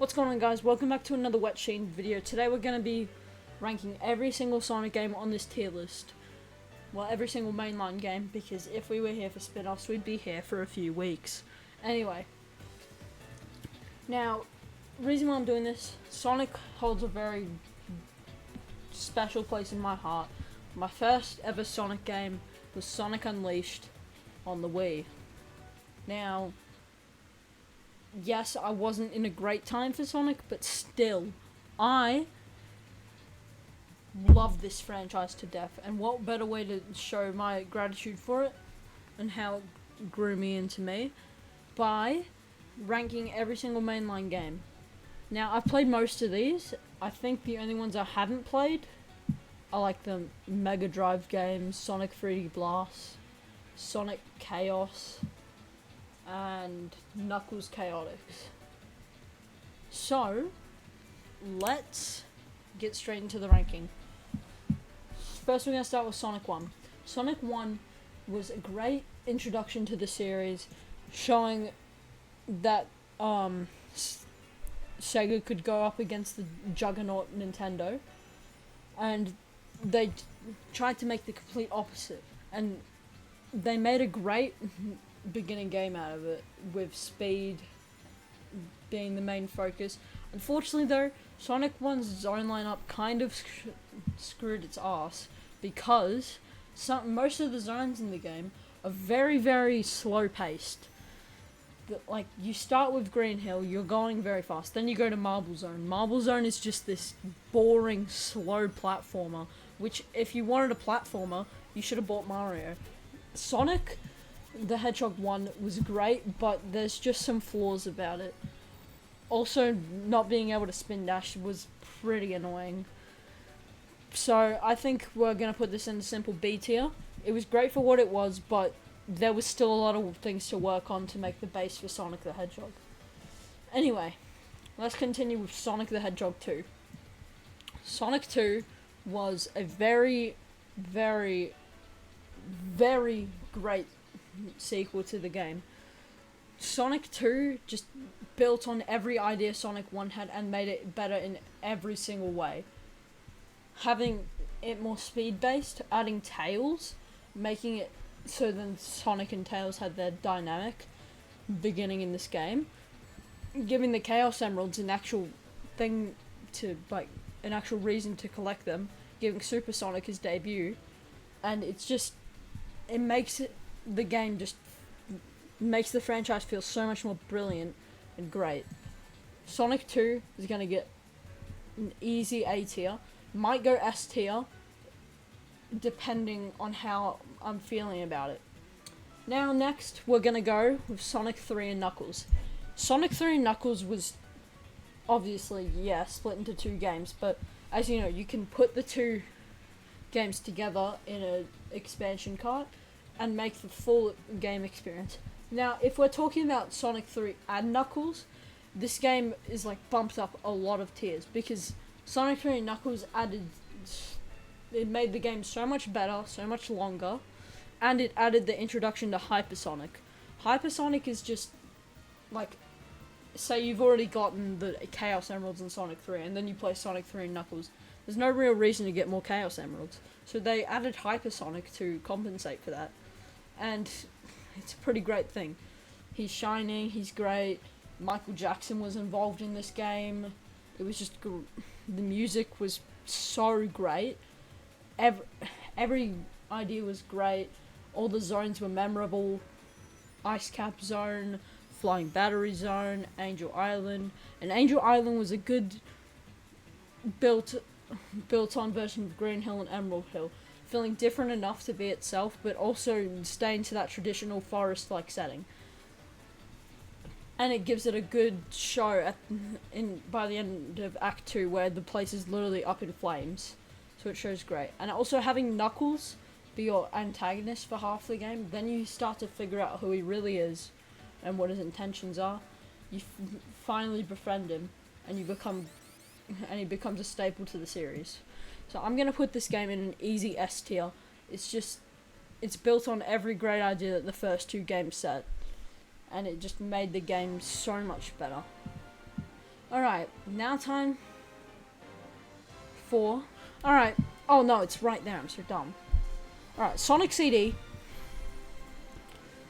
What's going on, guys? Welcome back to another Wet Sheen video. Today we're going to be ranking every single Sonic game on this tier list. Well, every single mainline game, because if we were here for spin-offs, we'd be here for a few weeks. Anyway. Now, reason why I'm doing this, Sonic holds a very special place in my heart. My first ever Sonic game was Sonic Unleashed on the Wii. Now, yes, I wasn't in a great time for Sonic, but still, I love this franchise to death. And what better way to show my gratitude for it and how it grew me into me by ranking every single mainline game. Now, I've played most of these. I think the only ones I haven't played are like the Mega Drive games, Sonic 3D Blast, Sonic Chaos, and Knuckles Chaotix. So, let's get straight into the ranking. First, we're going to start with Sonic 1. Sonic 1 was a great introduction to the series, showing that Sega could go up against the juggernaut Nintendo, and they tried to make the complete opposite, and they made a great beginning game out of it, with speed being the main focus. Unfortunately though, Sonic 1's zone lineup kind of screwed its ass, because most of the zones in the game are very, very slow paced. Like, you start with Green Hill, you're going very fast, then you go to Marble Zone. Marble Zone is just this boring, slow platformer, which, if you wanted a platformer, you should have bought Mario. Sonic the Hedgehog 1 was great, but there's just some flaws about it. Also, not being able to spin dash was pretty annoying. So, I think we're going to put this in the simple B tier. It was great for what it was, but there was still a lot of things to work on to make the base for Sonic the Hedgehog. Anyway, let's continue with Sonic the Hedgehog 2. Sonic 2 was a very, very, very great sequel to the game. Sonic 2 just built on every idea Sonic 1 had and made it better in every single way. Having it more speed-based, adding Tails, making it so then Sonic and Tails had their dynamic beginning in this game, giving the Chaos Emeralds an actual thing to, like, an actual reason to collect them, giving Super Sonic his debut, and it's just, it makes the game just makes the franchise feel so much more brilliant and great. Sonic 2 is going to get an easy A tier, might go S tier, depending on how I'm feeling about it. Now, next, we're going to go with Sonic 3 and Knuckles. Sonic 3 and Knuckles was obviously, split into two games, but as you know, you can put the two games together in an expansion cart and make the full game experience. Now, if we're talking about Sonic 3 and Knuckles, this game is like bumped up a lot of tiers, because Sonic 3 and Knuckles it made the game so much better, so much longer, and it added the introduction to Hypersonic. Hypersonic is just, like, say you've already gotten the Chaos Emeralds in Sonic 3, and then you play Sonic 3 and Knuckles. There's no real reason to get more Chaos Emeralds. So they added Hypersonic to compensate for that. And it's a pretty great thing. He's shining, he's great. Michael Jackson was involved in this game. It was just, the music was so great. Every idea was great. All the zones were memorable. Ice Cap Zone, Flying Battery Zone, Angel Island. And Angel Island was a good built-on version of Green Hill and Emerald Hill, feeling different enough to be itself, but also staying to that traditional forest-like setting. And it gives it a good show by the end of Act 2, where the place is literally up in flames. So it shows great. And also having Knuckles be your antagonist for half the game, then you start to figure out who he really is and what his intentions are. You finally befriend him, and he becomes a staple to the series. So I'm going to put this game in an easy S tier. It's built on every great idea that the first two games set, and it just made the game so much better. Alright, now time for... Alright. Oh no, it's right there. I'm so dumb. Alright, Sonic CD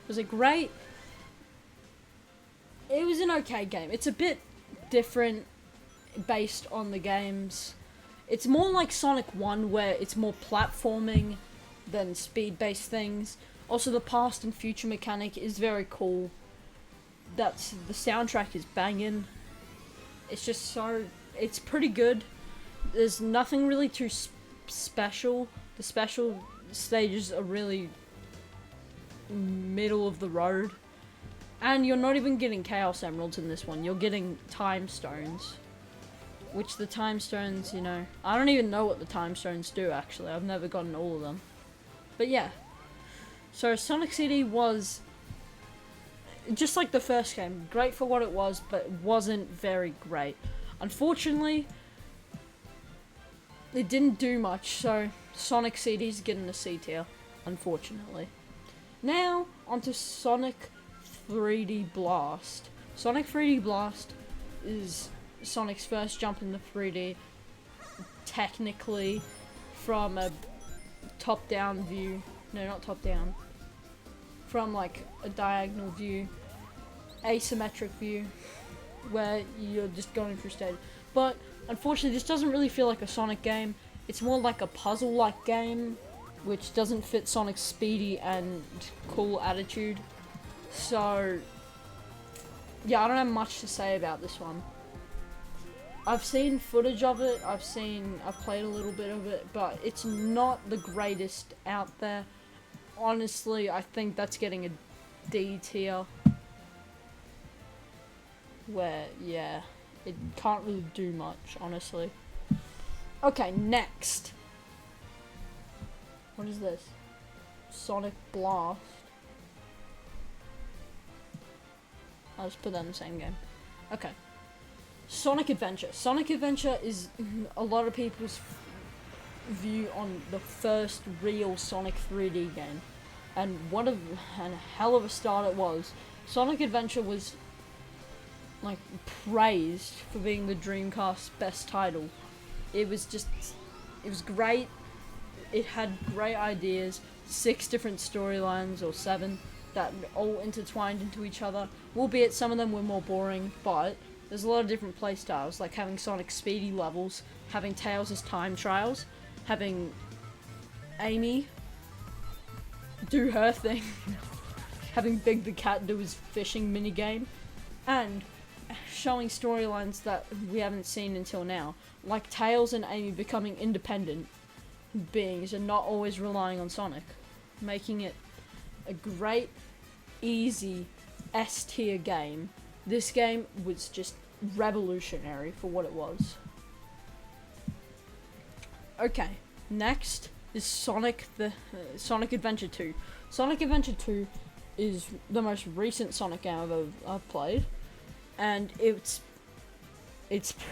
was a great... It was an okay game. It's a bit different based on the games. It's more like Sonic 1 where it's more platforming than speed-based things. Also, the past and future mechanic is very cool. The soundtrack is banging. It's just so... It's pretty good. There's nothing really too special. The special stages are really middle of the road. And you're not even getting Chaos Emeralds in this one. You're getting Time Stones. Which the Time Stones, you know... I don't even know what the Time Stones do, actually. I've never gotten all of them. But yeah. So Sonic CD was... just like the first game. Great for what it was, but it wasn't very great. Unfortunately, it didn't do much, so Sonic CD's getting a C tier, unfortunately. Now, onto Sonic 3D Blast. Sonic 3D Blast is Sonic's first jump into 3D, technically, from a top-down view. No, not top-down. From, like, a diagonal view, asymmetric view, where you're just going through stage. But, unfortunately, this doesn't really feel like a Sonic game. It's more like a puzzle-like game, which doesn't fit Sonic's speedy and cool attitude. So, yeah, I don't have much to say about this one. I've seen footage of it, I've played a little bit of it, but it's not the greatest out there. Honestly, I think that's getting a D tier. Where, yeah, it can't really do much, honestly. Okay, next. What is this? Sonic Blast. I'll just put that in the same game. Okay. Sonic Adventure. Sonic Adventure is a lot of people's view on the first real Sonic 3D game. And what a hell of a start it was. Sonic Adventure was, like, praised for being the Dreamcast's best title. It was great. It had great ideas, 6 different storylines, or 7, that all intertwined into each other. Albeit some of them were more boring, but there's a lot of different playstyles, like having Sonic speedy levels, having Tails' time trials, having Amy do her thing, having Big the Cat do his fishing minigame, and showing storylines that we haven't seen until now, like Tails and Amy becoming independent beings and not always relying on Sonic, making it a great, easy S-tier game. This game was just revolutionary for what it was. Okay, next is Sonic Adventure 2. Sonic Adventure 2 is the most recent Sonic game I've played, and it's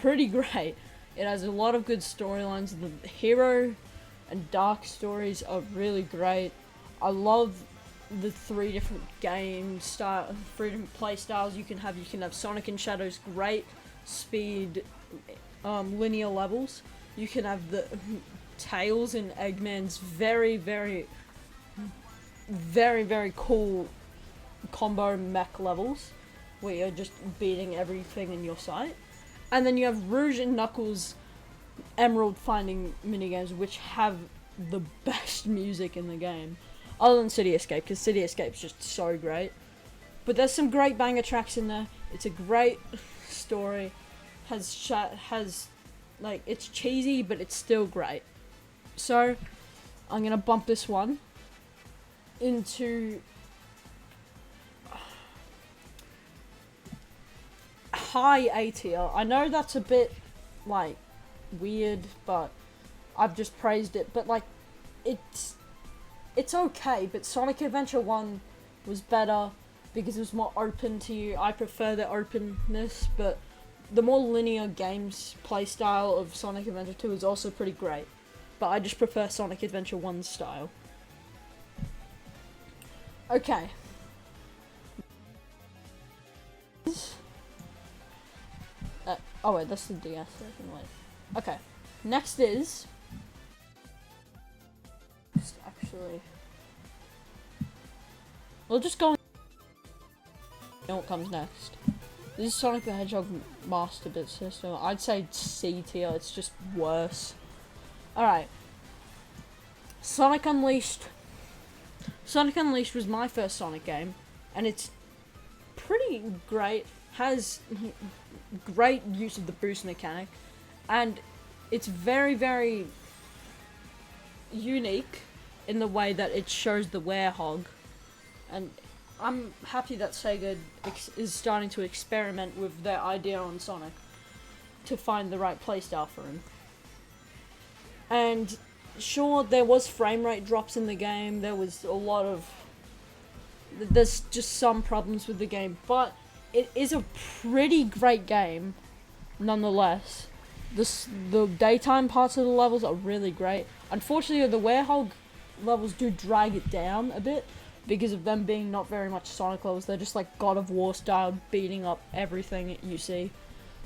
pretty great. It has a lot of good storylines. The hero and dark stories are really great. I love the 3 different three different play styles you can have. You can have Sonic and Shadow's great speed, linear levels. You can have the Tails and Eggman's very, very, very, very cool combo mech levels, where you're just beating everything in your sight. And then you have Rouge and Knuckles' emerald finding minigames, which have the best music in the game. Other than City Escape, because City Escape's just so great. But there's some great banger tracks in there. It's a great story. Like, it's cheesy, but it's still great. So, I'm gonna bump this one into high A tier. I know that's a bit, like, weird, but I've just praised it. But, like, it's okay, but Sonic Adventure 1 was better because it was more open to you. I prefer the openness, but the more linear games playstyle of Sonic Adventure 2 is also pretty great. But I just prefer Sonic Adventure 1's style. Okay. Oh wait, that's the DS version. Wait. Okay. Next is actually. We'll just go. You know what comes next? This is Sonic the Hedgehog Master Bit System. I'd say C tier. It's just worse. All right. Sonic Unleashed. Sonic Unleashed was my first Sonic game, and it's pretty great. Has great use of the boost mechanic, and it's very, very unique in the way that it shows the werehog, and I'm happy that Sega is starting to experiment with their idea on Sonic to find the right playstyle for him. And sure, there was frame rate drops in the game, there's just some problems with the game, but it is a pretty great game, nonetheless. The daytime parts of the levels are really great. Unfortunately, the werehog levels do drag it down a bit, because of them being not very much Sonic levels. They're just like God of War style, beating up everything you see.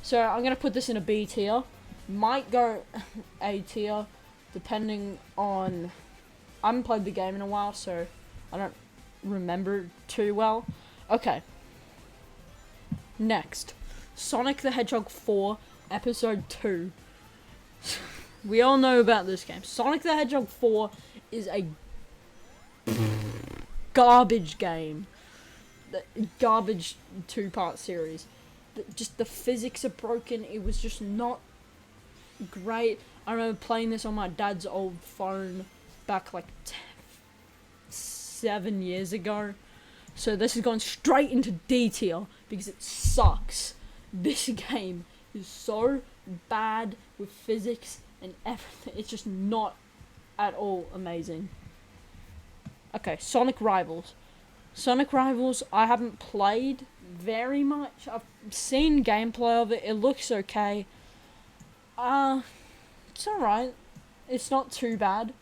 So I'm gonna put this in a B tier. Might go A tier, depending on... I haven't played the game in a while, so I don't remember too well. Okay. Next, Sonic the Hedgehog 4, Episode 2. We all know about this game. Sonic the Hedgehog 4 is a garbage game. Garbage 2-part series. Just the physics are broken. It was just not great. I remember playing this on my dad's old phone back like 7 years ago. So this is going straight into D tier because it sucks. This game is so bad with physics and everything. It's just not at all amazing. Okay, Sonic Rivals. Sonic Rivals, I haven't played very much. I've seen gameplay of it. It looks okay. It's alright. It's not too bad.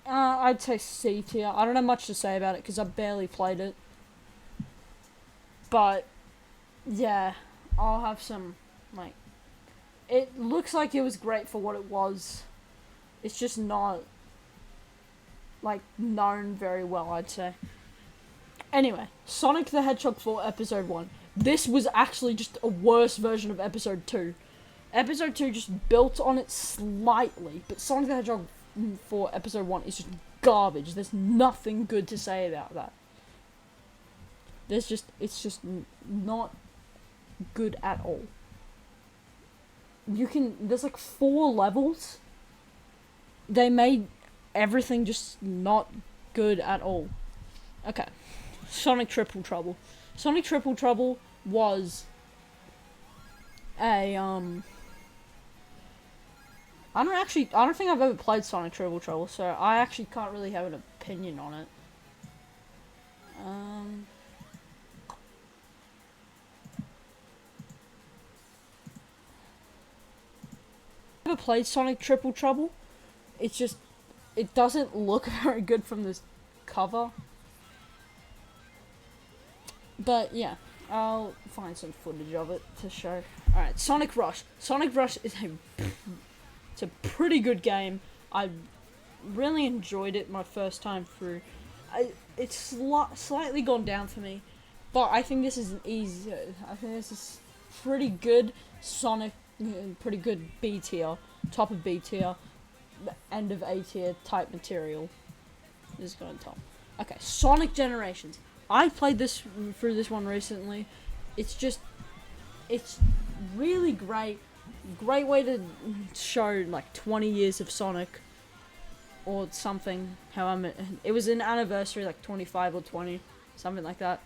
I'd say C tier. I don't have much to say about it because I barely played it. But, yeah, I'll have some, like... It looks like it was great for what it was. It's just not, like, known very well, I'd say. Anyway, Sonic the Hedgehog 4 Episode 1. This was actually just a worse version of Episode 2. Episode 2 just built on it slightly, but Sonic the Hedgehog 4 Episode 1 is just garbage. There's nothing good to say about that. It's just not good at all. There's like 4 levels. They made everything just not good at all. Okay. Sonic Triple Trouble. Sonic Triple Trouble was a, I don't think I've ever played Sonic Triple Trouble, so I actually can't really have an opinion on it. I've never played Sonic Triple Trouble. It's just, it doesn't look very good from this cover. But yeah, I'll find some footage of it to show. Alright, Sonic Rush. Sonic Rush is it's a pretty good game. I really enjoyed it my first time through. It's slightly gone down for me, but I think this is an easy. I think this is pretty good Sonic, pretty good B tier, top of B tier, end of A tier type material. This is going top. Okay, Sonic Generations. I played this through this one recently. It's really great. Great way to show like 20 years of Sonic or something. It was an anniversary, like 25 or 20, something like that.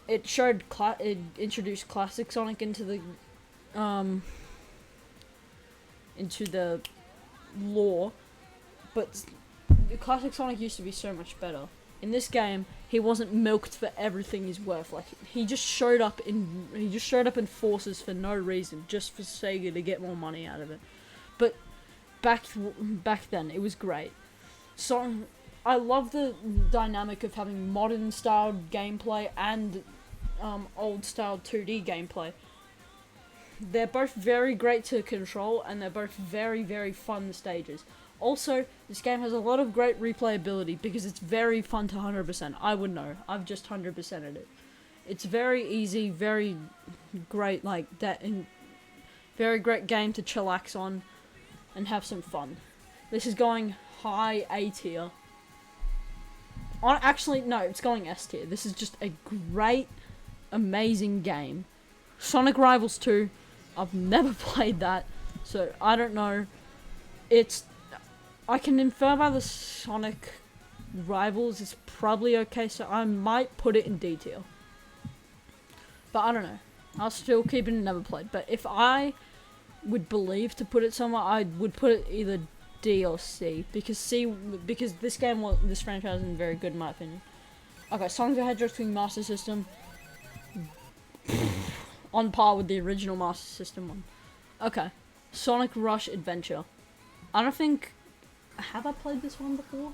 It showed it introduced classic Sonic into the lore, but the classic Sonic used to be so much better. In this game, he wasn't milked for everything he's worth. Like, he just showed up in forces for no reason, just for Sega to get more money out of it. But back then, it was great. So I love the dynamic of having modern style gameplay and old style 2D gameplay. They're both very great to control, and they're both very, very fun stages. Also, this game has a lot of great replayability because it's very fun to 100%. I would know. I've just 100%ed it. It's very easy, very great, like that, and very great game to chillax on and have some fun. This is going high A tier. Actually, no, it's going S tier. This is just a great, amazing game. Sonic Rivals 2, I've never played that, so I don't know. I can infer by the Sonic Rivals it's probably okay, so I might put it in D tier. But I don't know. I'll still keep it in never played. But if I would believe to put it somewhere, I would put it either D or C, because this franchise isn't very good in my opinion. Okay, Sonic the Hedgehog 3 Master System, on par with the original Master System one. Okay, Sonic Rush Adventure. I don't think, have I played this one before?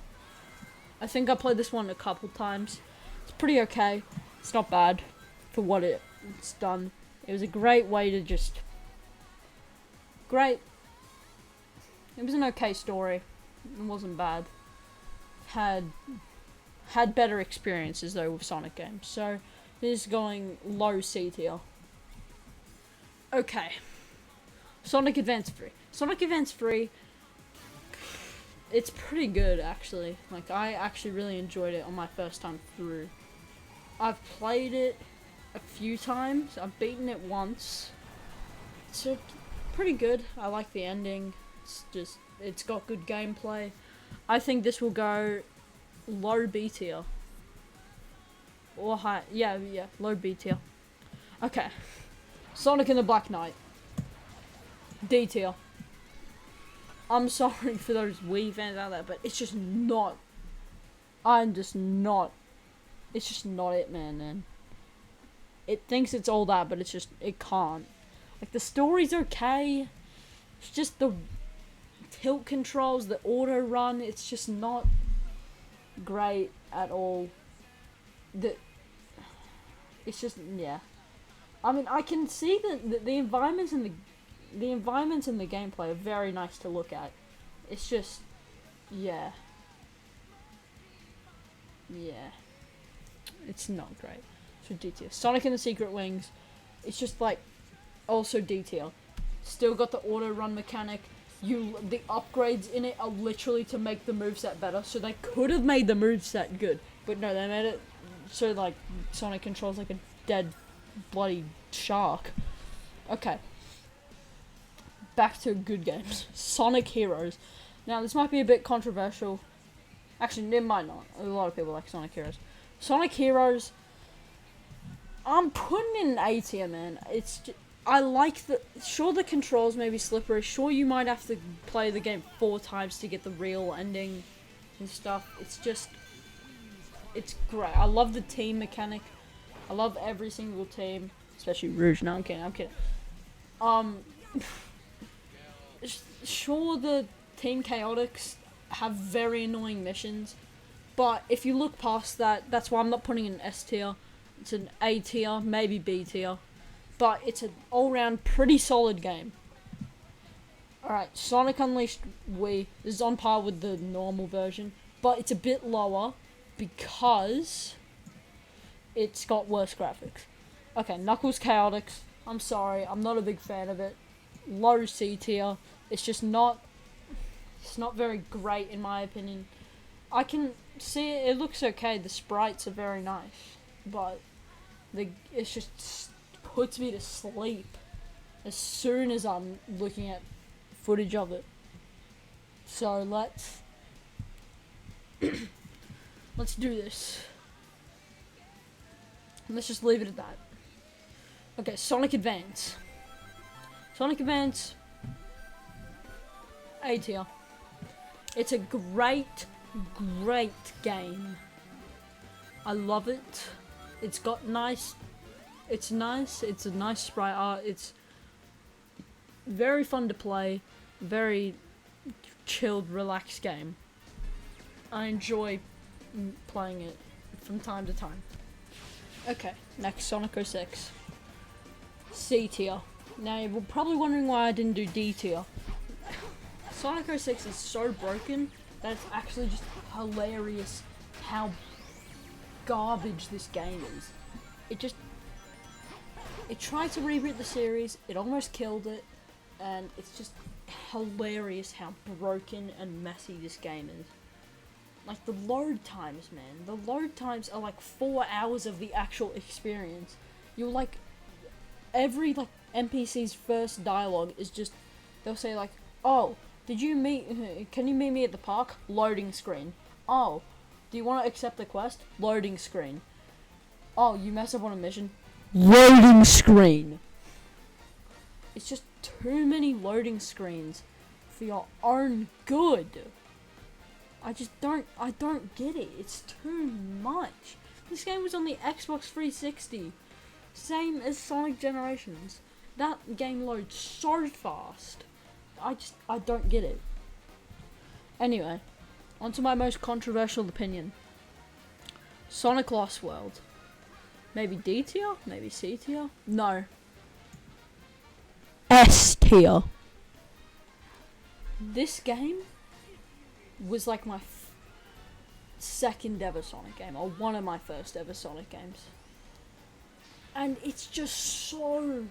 I think I played this one a couple times. It's pretty okay. It's not bad for what it's done. It was a great way to just It was an okay story. It wasn't bad. Had better experiences though with Sonic games. So this is going low C tier. Okay. Sonic Advance 3. Sonic Advance 3, it's pretty good actually. Like, I actually really enjoyed it on my first time through. I've played it a few times. I've beaten it once. So pretty good. I like the ending. It's got good gameplay. I think this will go low B tier. Or high, yeah, low B tier. Okay. Sonic and the Black Knight. D tier. I'm sorry for those Wii fans out there, but it's just not. It's just not it, man. It thinks it's all that, but it can't. Like, the story's okay. It's just the tilt controls, the auto run, it's just not great at all. It's just, yeah. I mean, I can see that the environments and the environments and the gameplay are very nice to look at. It's just, yeah. It's not great. So D tier. Sonic and the Secret Wings, it's just like also D tier. Still got the auto run mechanic. The upgrades in it are literally to make the moveset better. So they could have made the moveset good, but no, they made it so like Sonic controls like a dead bloody shark. Okay. Back to good games. Sonic Heroes. Now this might be a bit controversial. Actually, it might not. A lot of people like Sonic Heroes. Sonic Heroes, I'm putting in an A tier, man. I like the controls may be slippery. Sure, you might have to play the game 4 times to get the real ending and stuff. It's great. I love the team mechanic. I love every single team, especially Rouge. No, I'm kidding. Sure, the Team Chaotix have very annoying missions, but if you look past that, that's why I'm not putting it in S tier. It's an A tier, maybe B tier. But it's an all-round pretty solid game. Alright, Sonic Unleashed Wii is on par with the normal version, but it's a bit lower because it's got worse graphics. Okay, Knuckles Chaotix, I'm sorry, I'm not a big fan of it. Low C tier. It's not very great in my opinion. I can see it looks okay, the sprites are very nice, but it's just puts me to sleep as soon as I'm looking at footage of it. So let's do this. Let's just leave it at that. Okay, Sonic Advance. Sonic Advance, A tier. It's a great game. I love it. It's a nice sprite art. It's very fun to play. Very chilled, relaxed game. I enjoy playing it from time to time. Okay, next Sonic 06. C tier. Now you're probably wondering why I didn't do D tier. Sonic 06 is so broken that it's actually just hilarious how garbage this game is. It tried to reboot the series, it almost killed it, and it's just hilarious how broken and messy this game is. Like, the load times, man. The load times are like 4 hours of the actual experience. You're like, every like NPC's first dialogue is just, they'll say like, oh, can you meet me at the park? Loading screen. Oh, do you want to accept the quest? Loading screen. Oh, you mess up on a mission? Loading screen. It's just too many loading screens for your own good. I don't get it. It's too much. This game was on the Xbox 360. Same as Sonic Generations. That game loads so fast. I don't get it. Anyway, onto my most controversial opinion. Sonic Lost World. Maybe D tier? Maybe C tier? No. S tier. This game was like my second ever Sonic game, or one of my first ever Sonic games. And it's just so...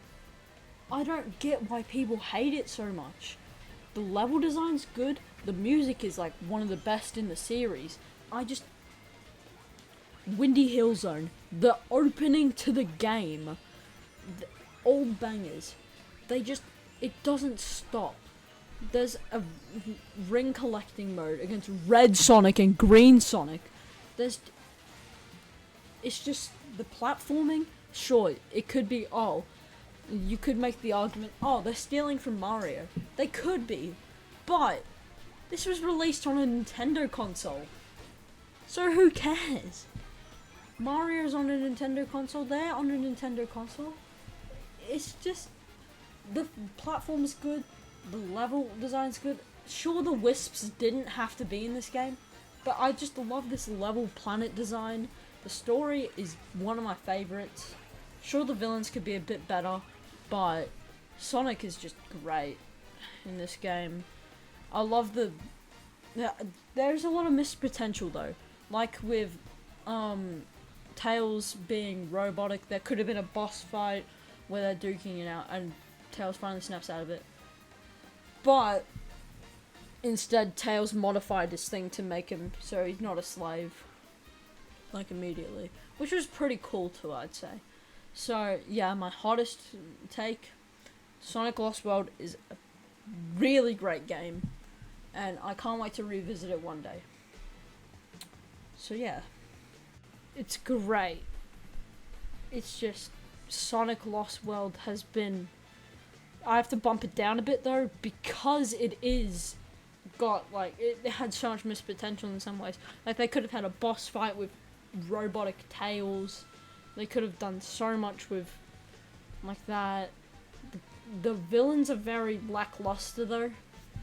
I don't get why people hate it so much. The level design's good, the music is like one of the best in the series. Windy Hill Zone, the opening to the game, all bangers. It doesn't stop. There's a ring collecting mode against Red Sonic and Green Sonic. It's just the platforming. Sure, it could be, you could make the argument, they're stealing from Mario. They could be, but this was released on a Nintendo console. So who cares? Mario's on a Nintendo console, they're on a Nintendo console. It's just, the platform's good, the level design's good. Sure, the Wisps didn't have to be in this game, but I just love this level planet design. The story is one of my favorites. Sure, the villains could be a bit better, but Sonic is just great in this game. I love there's a lot of missed potential though. Like with Tails being robotic, there could have been a boss fight where they're duking it out and Tails finally snaps out of it. But instead, Tails modified his thing to make him so he's not a slave, like immediately, which was pretty cool too, I'd say. So yeah, my hottest take: Sonic Lost World is a really great game, and I can't wait to revisit it one day. So yeah, it's great. It's just Sonic Lost World has been... I have to bump it down a bit though, because it had so much missed potential in some ways. Like, they could have had a boss fight with robotic Tails. They could have done so much with like that. The villains are very lackluster though,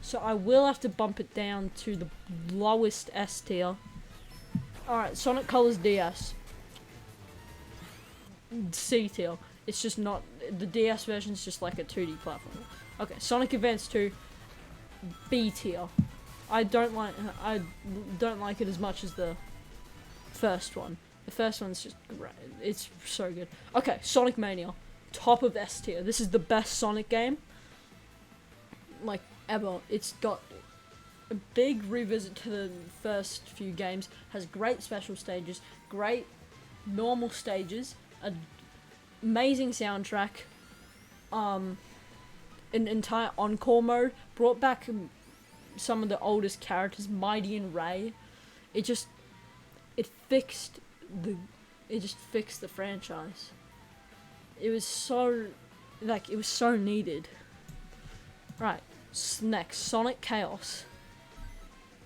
so I will have to bump it down to the lowest S tier. Alright, Sonic Colors DS. C tier. It's just not... The DS version's just like a 2D platform. Okay, Sonic Advance 2. B tier. I don't like it as much as the first one. The first one's just great. It's so good. Okay, Sonic Mania. Top of S tier. This is the best Sonic game, like, ever. It's got a big revisit to the first few games. Has great special stages, great normal stages, an amazing soundtrack, an entire encore mode, brought back some of the oldest characters, Mighty and Ray. It fixed the franchise. It was so needed. Right, next, Sonic Chaos.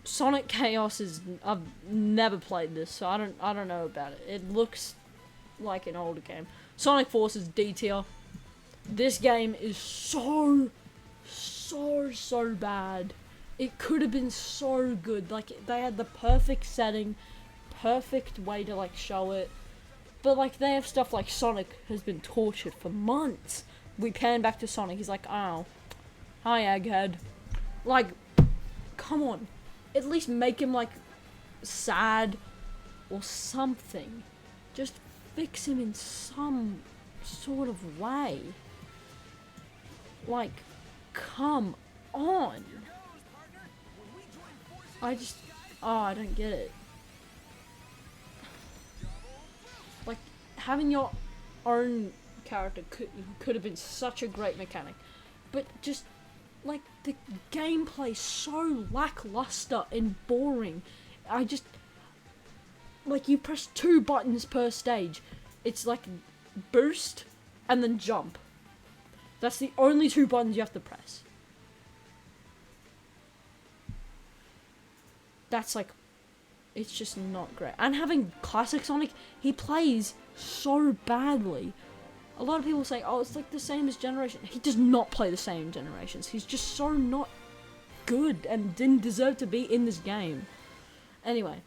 Sonic Chaos is... I've never played this, so I don't know about it. It looks like an older game. Sonic Forces D tier. This game is so bad. It could have been so good. Like, they had the perfect setting, perfect way to like show it. But like they have stuff like Sonic has been tortured for months. We pan back to Sonic. He's like, "Oh, hi, Egghead." Like, come on, at least make him like sad or something. Just fix him in some sort of way. Like, come on. I don't get it. Like, having your own character could have been such a great mechanic, but just like the gameplay's so lackluster and boring. Like, you press 2 buttons per stage. It's like boost and then jump. That's the only 2 buttons you have to press. That's like, it's just not great. And having classic Sonic, he plays so badly. A lot of people say, oh, it's like the same as Generation. He does not play the same Generations. He's just so not good and didn't deserve to be in this game. Anyway.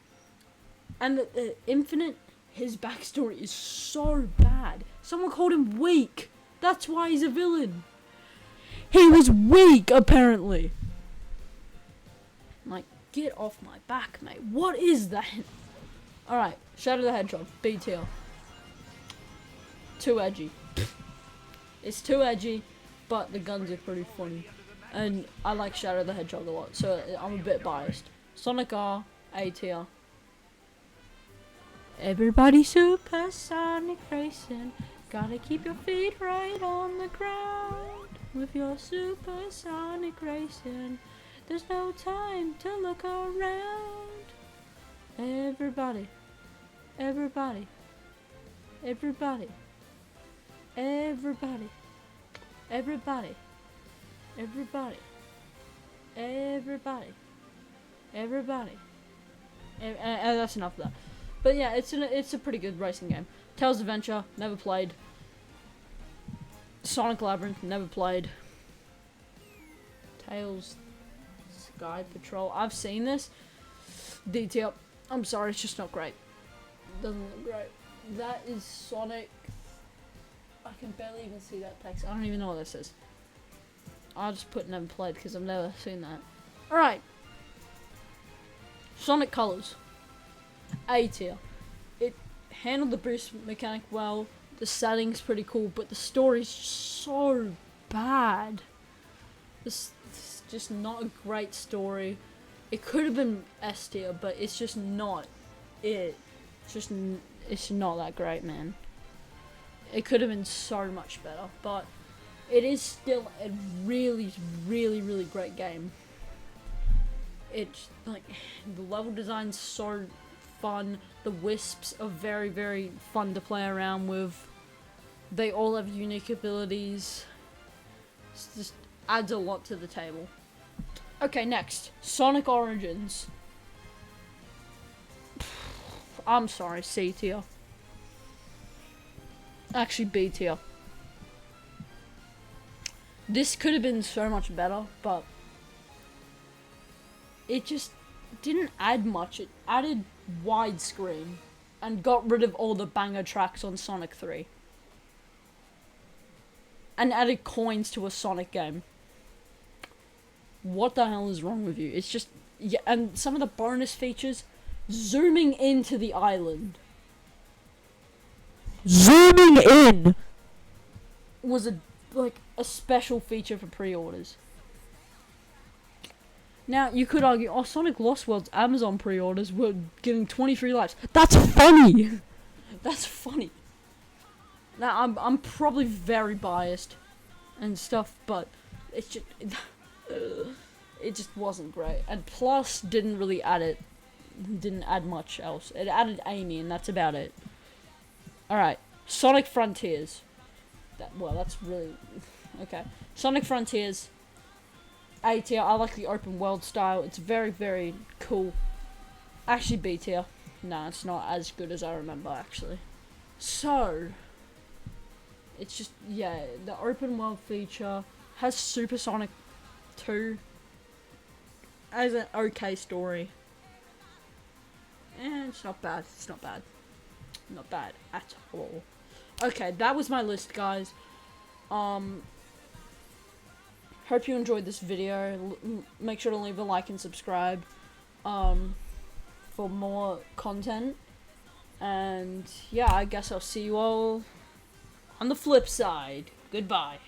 And the Infinite, his backstory is so bad. Someone called him weak. That's why he's a villain. He was weak, apparently. Like, get off my back, mate. What is that? Alright, Shadow the Hedgehog, B tier. Too edgy. It's too edgy, but the guns are pretty funny. And I like Shadow the Hedgehog a lot, so I'm a bit biased. Sonic R, A tier. Everybody supersonic racing. Gotta keep your feet right on the ground. With your supersonic racing, there's no time to look around. Everybody, everybody, everybody, everybody, everybody, everybody, everybody, everybody. And that's enough of that. But yeah, it's a pretty good racing game. Tails Adventure, never played. Sonic Labyrinth, never played. Tails Sky Patrol, I've seen this. D tier. I'm sorry, it's just not great. Doesn't look great. That is Sonic. I can barely even see that text. I don't even know what this is. I'll just put never played because I've never seen that. Alright. Sonic Colors. A tier. It handled the boost mechanic well. The setting's pretty cool, but the story's so bad. It's just not a great story. It could have been S tier, but it's just not it. It's not that great, man. It could have been so much better, but it is still a really, really, really great game. It's like the level design's so fun. The Wisps are very, very fun to play around with. They all have unique abilities. It just adds a lot to the table. Okay, next. Sonic Origins. I'm sorry, C tier. Actually, B tier. This could have been so much better, but it just didn't add much. It added widescreen and got rid of all the banger tracks on Sonic 3. And added coins to a Sonic game. What the hell is wrong with you? It's just, yeah, and some of the bonus features, zooming into the island. Zooming in was a special feature for pre-orders. Now, you could argue, oh, Sonic Lost World's Amazon pre-orders were getting 23 likes. That's funny! That's funny. Now, I'm probably very biased and stuff, but it's just... it just wasn't great. And Plus didn't really didn't add much else. It added Amy, and that's about it. Alright, Sonic Frontiers. That's really... okay. Sonic Frontiers. A tier. I like the open world style. It's very, very cool. Actually, B tier. No, it's not as good as I remember, actually. So, it's just, yeah, the open world feature has Super Sonic 2 as an okay story. And it's not bad. It's not bad. Not bad at all. Okay, that was my list, guys. Hope you enjoyed this video. Make sure to leave a like and subscribe for more content. And yeah, I guess I'll see you all on the flip side. Goodbye.